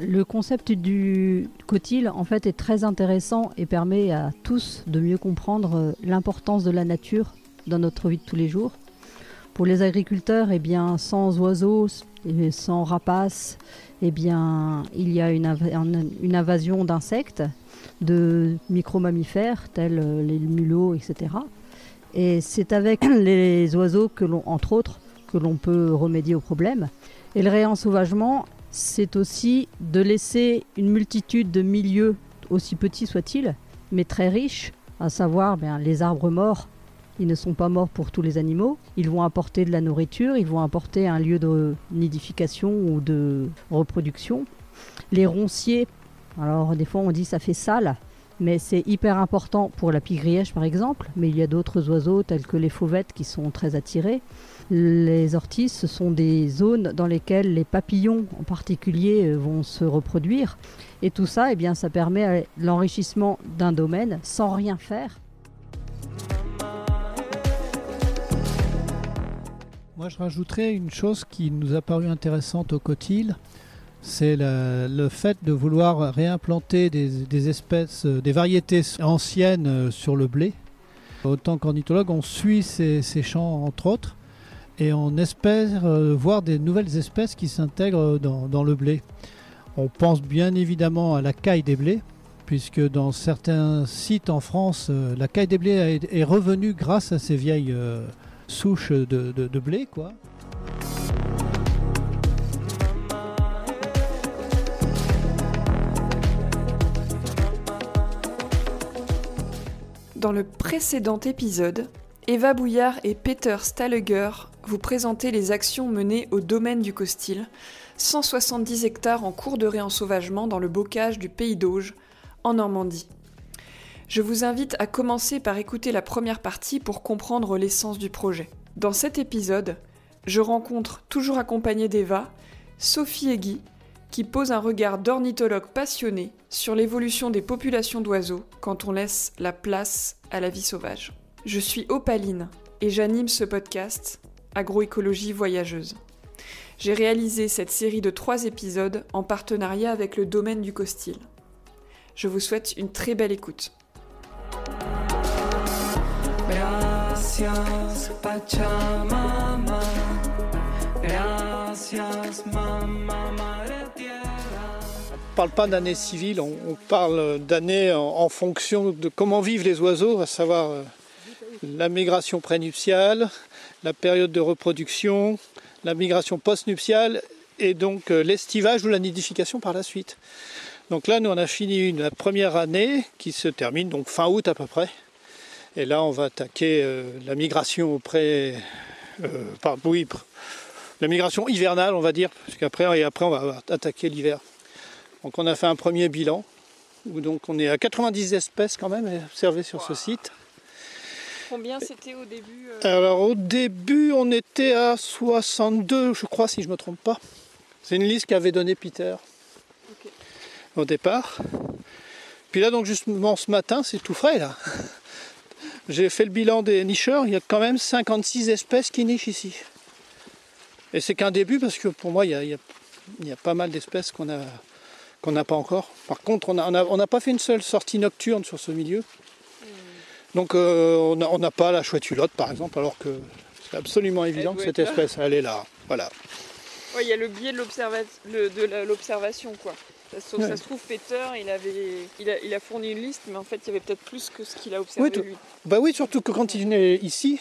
Le concept du cotil en fait est très intéressant et permet à tous de mieux comprendre l'importance de la nature dans notre vie de tous les jours. Pour les agriculteurs, eh bien, sans oiseaux et sans rapaces, eh bien, il y a une invasion d'insectes, de micro-mammifères tels les mulots, etc. Et c'est avec les oiseaux entre autres, que l'on peut remédier au problème. Et le réensauvagement, c'est aussi de laisser une multitude de milieux, aussi petits soient-ils, mais très riches, à savoir les arbres morts. Ils ne sont pas morts pour tous les animaux. Ils vont apporter de la nourriture, ils vont apporter un lieu de nidification ou de reproduction. Les ronciers, alors des fois on dit ça fait sale, mais c'est hyper important pour la pie-grièche par exemple, mais il y a d'autres oiseaux tels que les fauvettes qui sont très attirés. Les orties, ce sont des zones dans lesquelles les papillons en particulier vont se reproduire. Et tout ça, eh bien, ça permet l'enrichissement d'un domaine sans rien faire. Moi, je rajouterais une chose qui nous a paru intéressante au Cotil, c'est le fait de vouloir réimplanter des espèces, des variétés anciennes sur le blé. Autant qu'ornithologue, on suit ces champs, entre autres, et on espère voir des nouvelles espèces qui s'intègrent dans le blé. On pense bien évidemment à la caille des blés, puisque dans certains sites en France, la caille des blés est revenue grâce à ces vieilles souches de blé, quoi. Dans le précédent épisode, Eva Bouillard et Peter Stahleger vous présentaient les actions menées au domaine du Costil, 170 hectares en cours de réensauvagement dans le bocage du Pays d'Auge, en Normandie. Je vous invite à commencer par écouter la première partie pour comprendre l'essence du projet. Dans cet épisode, je rencontre, toujours accompagnée d'Eva, Sophie et Guy, qui pose un regard d'ornithologue passionné sur l'évolution des populations d'oiseaux quand on laisse la place à la vie sauvage. Je suis Opaline et j'anime ce podcast Agroécologie voyageuse. J'ai réalisé cette série de 3 épisodes en partenariat avec le domaine du Costil. Je vous souhaite une très belle écoute. Gracias, Pachamama. Gracias, Mama Madre Tierra. On ne parle pas d'année civile, on parle d'année en fonction de comment vivent les oiseaux, à savoir la migration prénuptiale, la période de reproduction, la migration post-nuptiale et donc l'estivage ou la nidification par la suite. Donc là, nous on a fini la première année qui se termine donc fin août à peu près. Et là, on va attaquer la migration la migration hivernale, on va dire, parce qu'après on va attaquer l'hiver. Donc on a fait un premier bilan, où donc on est à 90 espèces quand même observées sur ce site. Combien c'était au début Alors au début, on était à 62, je crois, si je ne me trompe pas. C'est une liste qu'avait donnée Peter au départ. Puis là, donc justement ce matin, c'est tout frais là. J'ai fait le bilan des nicheurs, il y a quand même 56 espèces qui nichent ici. Et c'est qu'un début parce que pour moi, il y a pas mal d'espèces qu'on n'a pas encore. Par contre, on n'a pas fait une seule sortie nocturne sur ce milieu. Donc on n'a pas la chouette hulotte par exemple, alors que c'est absolument évident que cette espèce, elle est là. Voilà. Ouais, il y a le biais de l'observation, quoi. Ça se trouve, Peter, il a fourni une liste, mais en fait, il y avait peut-être plus que ce qu'il a observé lui. Bah oui, surtout que quand il venait ici,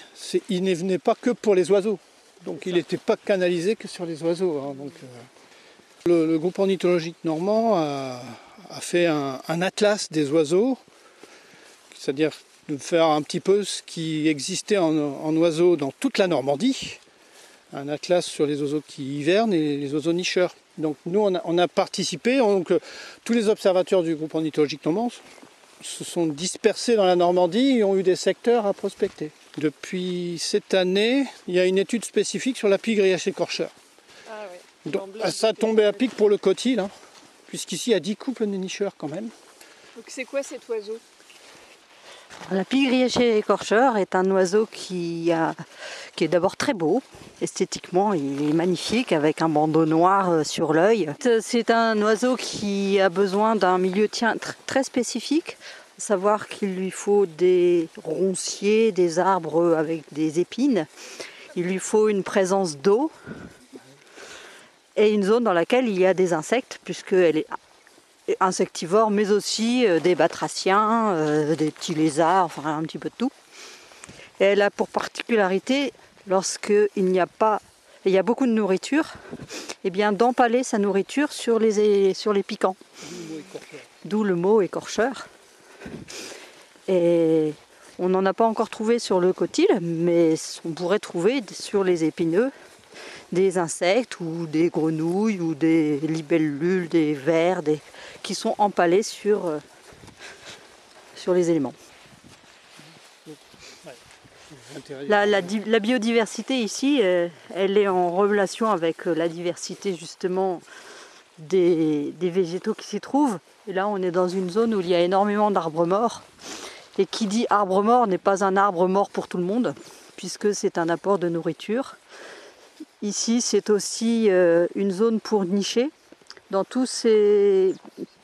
il ne venait pas que pour les oiseaux. Donc il n'était pas canalisé que sur les oiseaux. Hein. Donc, le groupe ornithologique normand a fait un atlas des oiseaux, c'est-à-dire de faire un petit peu ce qui existait en oiseaux dans toute la Normandie. Un atlas sur les oiseaux qui hivernent et les oiseaux nicheurs. Donc nous on a participé, donc tous les observateurs du groupe ornithologique normand se sont dispersés dans la Normandie et ont eu des secteurs à prospecter. Depuis cette année, il y a une étude spécifique sur la pie grièche écorcheur. Ah ouais. Donc, ça a tombé à pic pour le cotil, hein, puisqu'ici il y a 10 couples de nicheurs quand même. Donc c'est quoi cet oiseau ? La pie-grièche écorcheur est un oiseau qui est d'abord très beau. Esthétiquement, il est magnifique avec un bandeau noir sur l'œil. C'est un oiseau qui a besoin d'un milieu très spécifique. À savoir qu'il lui faut des ronciers, des arbres avec des épines. Il lui faut une présence d'eau et une zone dans laquelle il y a des insectes, puisqu'elle est insectivore, mais aussi des batraciens, des petits lézards, enfin un petit peu de tout. Et elle a pour particularité, lorsqu'il n'y a pas, il y a beaucoup de nourriture, eh bien d'empaler sa nourriture sur les piquants. D'où le mot écorcheur. Et on n'en a pas encore trouvé sur le cotil, mais on pourrait trouver sur les épineux des insectes ou des grenouilles ou des libellules, des vers, qui sont empalés sur les éléments. La biodiversité ici, elle est en relation avec la diversité justement des végétaux qui s'y trouvent. Et là, on est dans une zone où il y a énormément d'arbres morts. Et qui dit arbre mort n'est pas un arbre mort pour tout le monde, puisque c'est un apport de nourriture. Ici, c'est aussi une zone pour nicher. Dans tous ces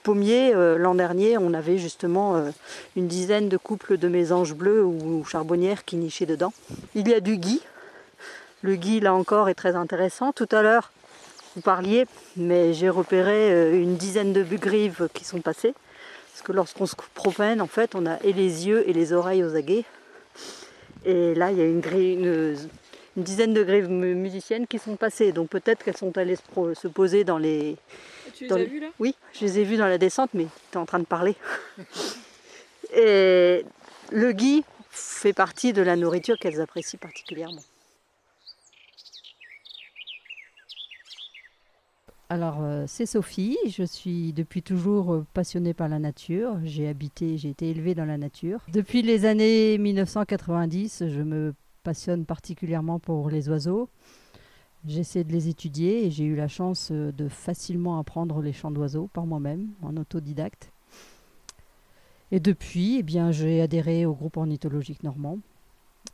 pommiers, l'an dernier, on avait justement une dizaine de couples de mésanges bleus ou charbonnières qui nichaient dedans. Il y a du gui. Le gui, là encore, est très intéressant. Tout à l'heure, vous parliez, mais j'ai repéré une dizaine de grives qui sont passées. Parce que lorsqu'on se promène, en fait, on a et les yeux et les oreilles aux aguets. Et là, il y a une dizaine de grives musiciennes qui sont passées. Donc peut-être qu'elles sont allées se poser dans les... Tu les as vues là ? Oui, je les ai vues dans la descente, mais tu es en train de parler. Et le gui fait partie de la nourriture qu'elles apprécient particulièrement. Alors, c'est Sophie, je suis depuis toujours passionnée par la nature, j'ai été élevée dans la nature. Depuis les années 1990, je me passionne particulièrement pour les oiseaux. J'essaie de les étudier et j'ai eu la chance de facilement apprendre les chants d'oiseaux par moi-même, en autodidacte. Et depuis, eh bien, j'ai adhéré au groupe ornithologique normand.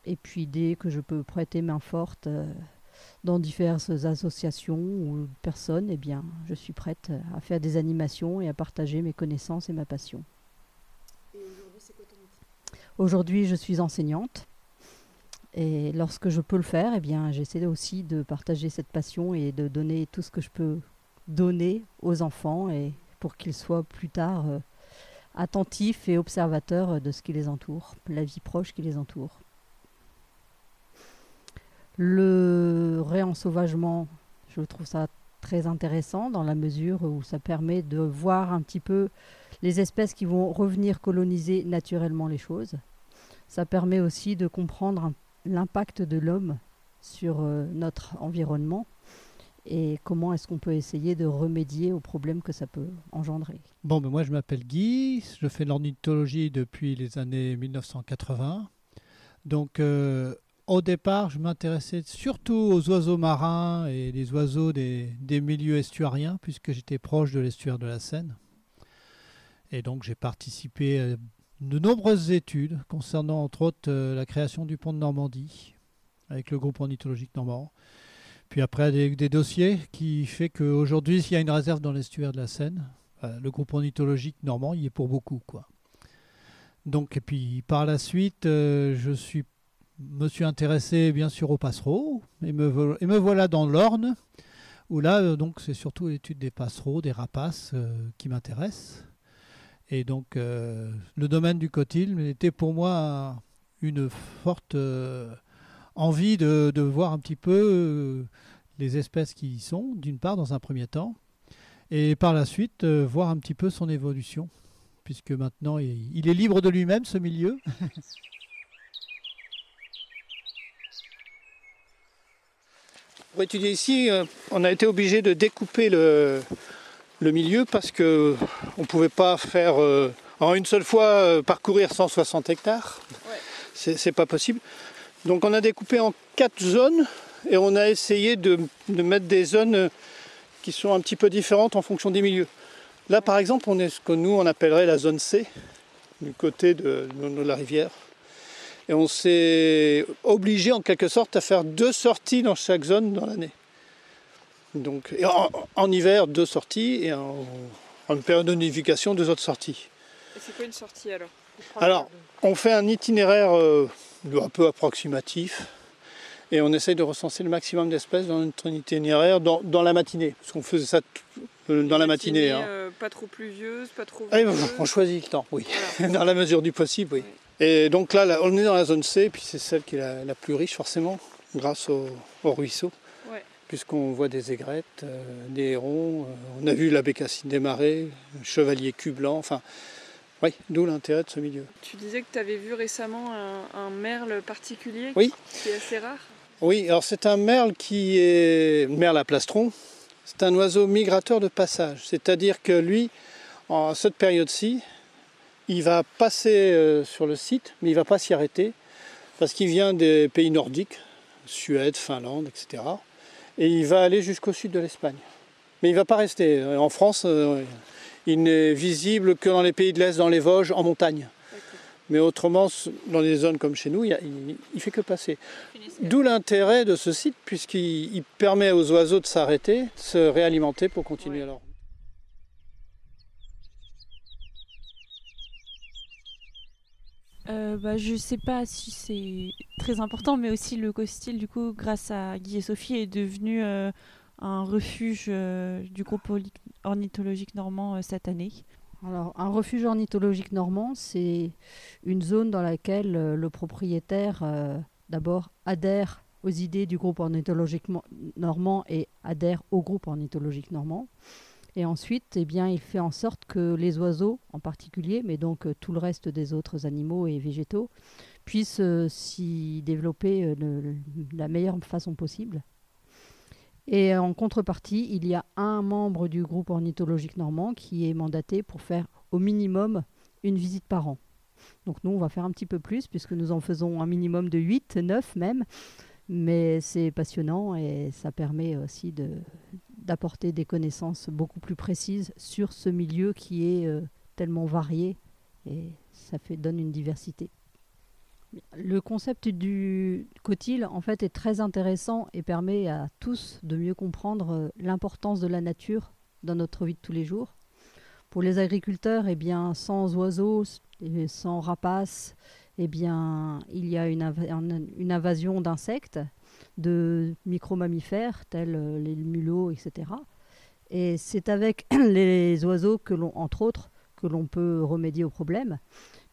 Et puis dès que je peux prêter main forte dans diverses associations ou personnes, eh bien, je suis prête à faire des animations et à partager mes connaissances et ma passion. Et aujourd'hui, c'est quoi ton métier ? Aujourd'hui, je suis enseignante. Et lorsque je peux le faire, eh bien, j'essaie aussi de partager cette passion et de donner tout ce que je peux donner aux enfants et pour qu'ils soient plus tard attentifs et observateurs de ce qui les entoure, la vie proche qui les entoure. Le réensauvagement, je trouve ça très intéressant dans la mesure où ça permet de voir un petit peu les espèces qui vont revenir coloniser naturellement les choses. Ça permet aussi de comprendre l'impact de l'homme sur notre environnement et comment est-ce qu'on peut essayer de remédier aux problèmes que ça peut engendrer. Bon, ben moi je m'appelle Guy, je fais de l'ornithologie depuis les années 1980. Donc au départ, je m'intéressais surtout aux oiseaux marins et les oiseaux des milieux estuariens, puisque j'étais proche de l'estuaire de la Seine. Et donc j'ai participé à de nombreuses études concernant entre autres la création du pont de Normandie, avec le groupe ornithologique normand. Puis après des dossiers qui fait qu'aujourd'hui, s'il y a une réserve dans l'estuaire de la Seine, le groupe ornithologique normand y est pour beaucoup, quoi. Donc, et puis par la suite, me suis intéressé bien sûr aux passereaux et me voilà dans l'Orne où là donc c'est surtout l'étude des passereaux, des rapaces qui m'intéressent. Et donc le domaine du cotil était pour moi une forte envie de voir un petit peu les espèces qui y sont, d'une part dans un premier temps, et par la suite voir un petit peu son évolution, puisque maintenant il est libre de lui-même, ce milieu. Pour étudier ici, on a été obligé de découper le milieu parce qu'on ne pouvait pas faire en une seule fois parcourir 160 hectares. Ouais. C'est pas possible. Donc on a découpé en 4 zones et on a essayé de mettre des zones qui sont un petit peu différentes en fonction des milieux. Là par exemple, on est ce que nous on appellerait la zone C. du côté de la rivière. Et on s'est obligé en quelque sorte à faire 2 sorties dans chaque zone dans l'année. Donc, et en hiver, 2 sorties et en période de nidification, 2 autres sorties. Et c'est quoi une sortie alors? Alors, on fait un itinéraire un peu approximatif et on essaye de recenser le maximum d'espèces dans notre itinéraire dans la matinée. Parce qu'on faisait ça dans la matinée. Pas trop pluvieuse, pas trop Ah, venteuse. on choisit le temps, oui. Voilà. Dans la mesure du possible, oui. Et donc là, on est dans la zone C, puis c'est celle qui est la plus riche forcément, grâce au ruisseau. Ouais. Puisqu'on voit des aigrettes, des hérons, on a vu la bécassine des marais, le chevalier cul blanc, enfin, oui, d'où l'intérêt de ce milieu. Tu disais que tu avais vu récemment un merle particulier Oui. qui est assez rare. Oui, alors c'est un merle merle à plastron, c'est un oiseau migrateur de passage, c'est-à-dire que lui, en cette période-ci, il va passer sur le site, mais il ne va pas s'y arrêter, parce qu'il vient des pays nordiques, Suède, Finlande, etc. Et il va aller jusqu'au sud de l'Espagne. Mais il ne va pas rester. En France, il n'est visible que dans les pays de l'Est, dans les Vosges, en montagne. Okay. Mais autrement, dans des zones comme chez nous, il ne fait que passer. D'où l'intérêt de ce site, puisqu'il permet aux oiseaux de s'arrêter, de se réalimenter pour continuer leur route. Je ne sais pas si c'est très important, mais aussi le Costil, du coup, grâce à Guy et Sophie, est devenu un refuge du groupe ornithologique normand cette année. Alors, un refuge ornithologique normand, c'est une zone dans laquelle le propriétaire, d'abord, adhère aux idées du groupe ornithologique normand et adhère au groupe ornithologique normand. Et ensuite, il fait en sorte que les oiseaux, en particulier, mais donc tout le reste des autres animaux et végétaux, puissent s'y développer de la meilleure façon possible. Et en contrepartie, il y a un membre du groupe ornithologique normand qui est mandaté pour faire au minimum une visite par an. Donc nous, on va faire un petit peu plus, puisque nous en faisons un minimum de 8, 9 même. Mais c'est passionnant et ça permet aussi d'apporter des connaissances beaucoup plus précises sur ce milieu qui est tellement varié et ça donne une diversité. Le concept du cotil en fait est très intéressant et permet à tous de mieux comprendre l'importance de la nature dans notre vie de tous les jours. Pour les agriculteurs, sans oiseaux et sans rapaces, il y a une invasion d'insectes, de micro-mammifères tels les mulots, etc. Et c'est avec les oiseaux entre autres, que l'on peut remédier au problème.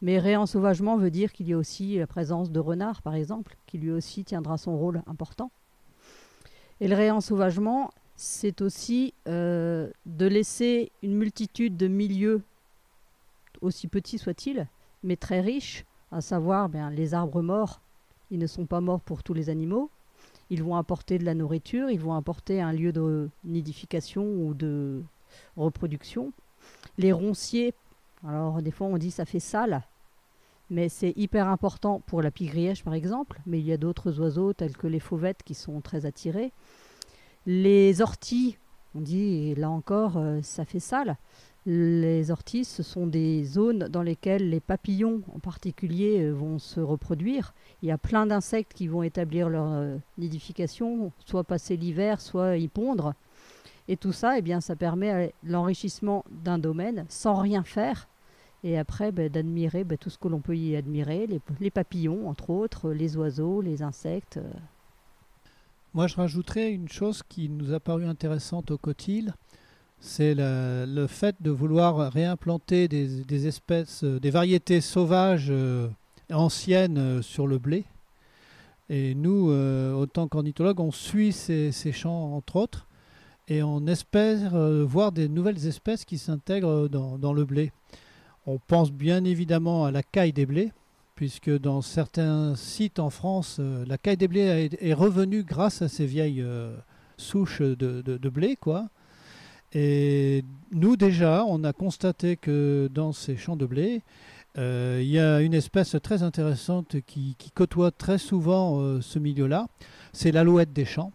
Mais réensauvagement veut dire qu'il y a aussi la présence de renards, par exemple, qui lui aussi tiendra son rôle important. Et le réensauvagement, c'est aussi de laisser une multitude de milieux, aussi petits soient-ils, mais très riches, à savoir les arbres morts, ils ne sont pas morts pour tous les animaux. Ils vont apporter de la nourriture, ils vont apporter un lieu de nidification ou de reproduction. Les ronciers, alors des fois on dit ça fait sale, mais c'est hyper important pour la pie-grièche par exemple, mais il y a d'autres oiseaux tels que les fauvettes qui sont très attirés. Les orties, on dit là encore ça fait sale. Les orties, ce sont des zones dans lesquelles les papillons en particulier vont se reproduire. Il y a plein d'insectes qui vont établir leur nidification, soit passer l'hiver, soit y pondre. Et tout ça, ça permet l'enrichissement d'un domaine sans rien faire. Et après, d'admirer tout ce que l'on peut y admirer, les papillons, entre autres, les oiseaux, les insectes. Moi, je rajouterais une chose qui nous a paru intéressante au Cotil. C'est le fait de vouloir réimplanter des espèces, des variétés sauvages anciennes sur le blé. Et nous, autant qu'ornithologues, on suit ces champs, entre autres, et on espère voir des nouvelles espèces qui s'intègrent dans le blé. On pense bien évidemment à la caille des blés, puisque dans certains sites en France, la caille des blés est revenue grâce à ces vieilles souches de blé, quoi. Et nous déjà, on a constaté que dans ces champs de blé, il y a une espèce très intéressante qui côtoie très souvent ce milieu-là. C'est l'alouette des champs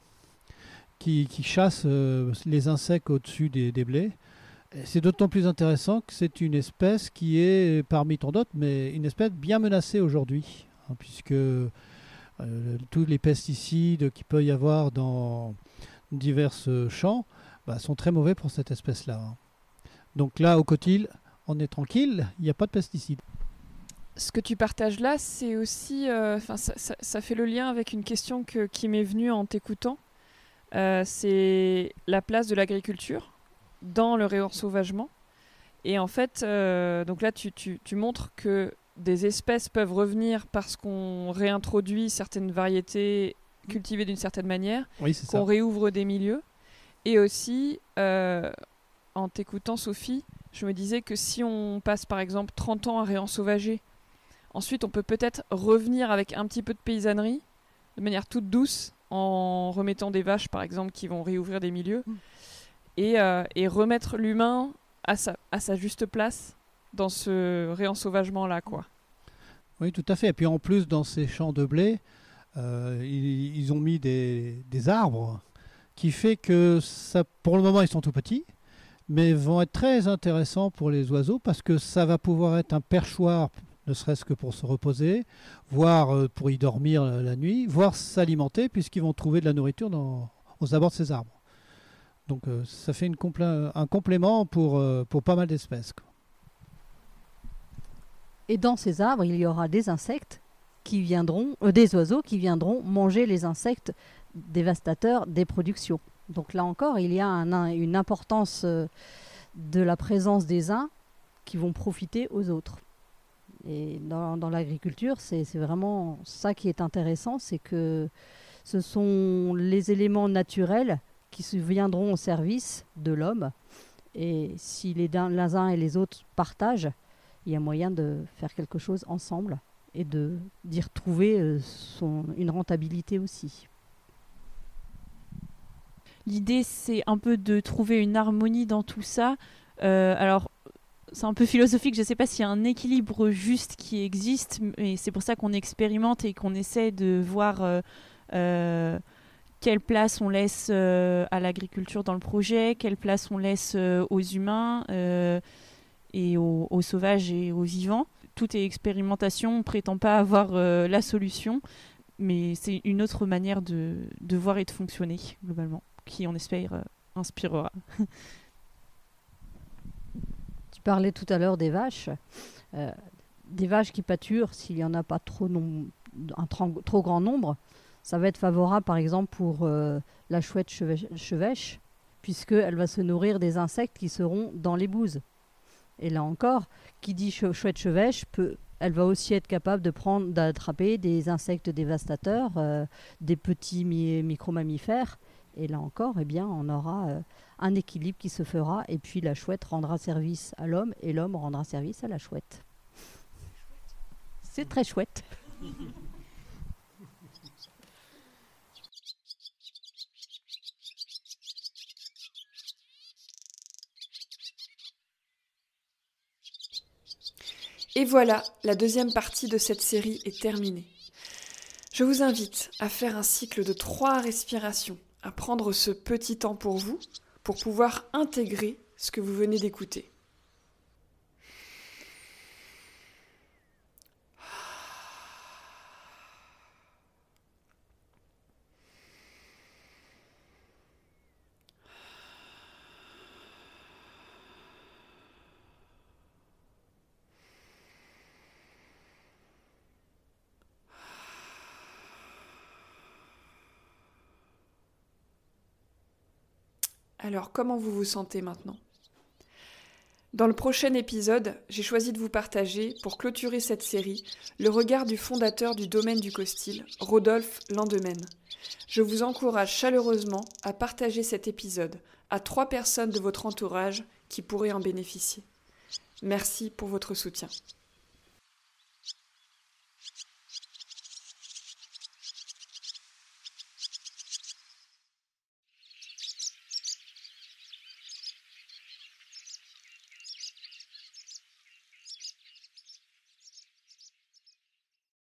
qui chasse les insectes au-dessus des blés. Et c'est d'autant plus intéressant que c'est une espèce qui est, parmi tant d'autres, mais une espèce bien menacée aujourd'hui, hein, puisque tous les pesticides qu'il peut y avoir dans divers champs sont très mauvais pour cette espèce-là, hein. Donc là, au Cotil, on est tranquille, il n'y a pas de pesticides. Ce que tu partages là, c'est aussi, ça fait le lien avec une question qui m'est venue en t'écoutant. C'est la place de l'agriculture dans le réensauvagement. Et en fait, donc là, tu montres que des espèces peuvent revenir parce qu'on réintroduit certaines variétés cultivées d'une certaine manière, Oui, c'est qu'on ça. réouvre des milieux. Et aussi, en t'écoutant, Sophie, je me disais que si on passe par exemple 30 ans à réensauvager, ensuite on peut peut-être revenir avec un petit peu de paysannerie, de manière toute douce, en remettant des vaches par exemple qui vont réouvrir des milieux, et remettre l'humain à sa juste place dans ce réensauvagement-là, quoi. Oui, tout à fait. Et puis en plus, dans ces champs de blé, ils ont mis des arbres qui fait que ça, pour le moment, ils sont tout petits, mais vont être très intéressants pour les oiseaux parce que ça va pouvoir être un perchoir, ne serait-ce que pour se reposer, voire pour y dormir la nuit, voire s'alimenter puisqu'ils vont trouver de la nourriture aux abords de ces arbres. Donc ça fait un complément pour pas mal d'espèces, quoi. Et dans ces arbres, il y aura des insectes qui viendront, des oiseaux qui viendront manger les insectes dévastateurs des productions. Donc là encore, il y a une importance de la présence des uns qui vont profiter aux autres. Et dans l'agriculture, c'est vraiment ça qui est intéressant, c'est que ce sont les éléments naturels qui viendront au service de l'homme. Et si les uns et les autres partagent, il y a moyen de faire quelque chose ensemble et d'y retrouver une rentabilité aussi. L'idée, c'est un peu de trouver une harmonie dans tout ça. Alors, c'est un peu philosophique, je ne sais pas s'il y a un équilibre juste qui existe, mais c'est pour ça qu'on expérimente et qu'on essaie de voir quelle place on laisse à l'agriculture dans le projet, quelle place on laisse aux humains et aux sauvages et aux vivants. Tout est expérimentation, on ne prétend pas avoir la solution, mais c'est une autre manière de voir et de fonctionner, globalement, qui, on espère, inspirera. Tu parlais tout à l'heure des vaches. Des vaches qui pâturent, s'il n'y en a pas trop grand nombre, ça va être favorable, par exemple, pour la chouette chevêche, puisqu'elle va se nourrir des insectes qui seront dans les bouses. Et là encore, qui dit chouette chevêche, elle va aussi être capable d'attraper des insectes dévastateurs, des petits micro-mammifères. Et là encore, eh bien, on aura un équilibre qui se fera. Et puis la chouette rendra service à l'homme et l'homme rendra service à la chouette. C'est très chouette. Et voilà, la deuxième partie de cette série est terminée. Je vous invite à faire un cycle de 3 respirations, à prendre ce petit temps pour vous, pour pouvoir intégrer ce que vous venez d'écouter. Alors, comment vous vous sentez maintenant ? Dans le prochain épisode, j'ai choisi de vous partager, pour clôturer cette série, le regard du fondateur du domaine du Costil, Rodolphe Landemaine. Je vous encourage chaleureusement à partager cet épisode à 3 personnes de votre entourage qui pourraient en bénéficier. Merci pour votre soutien.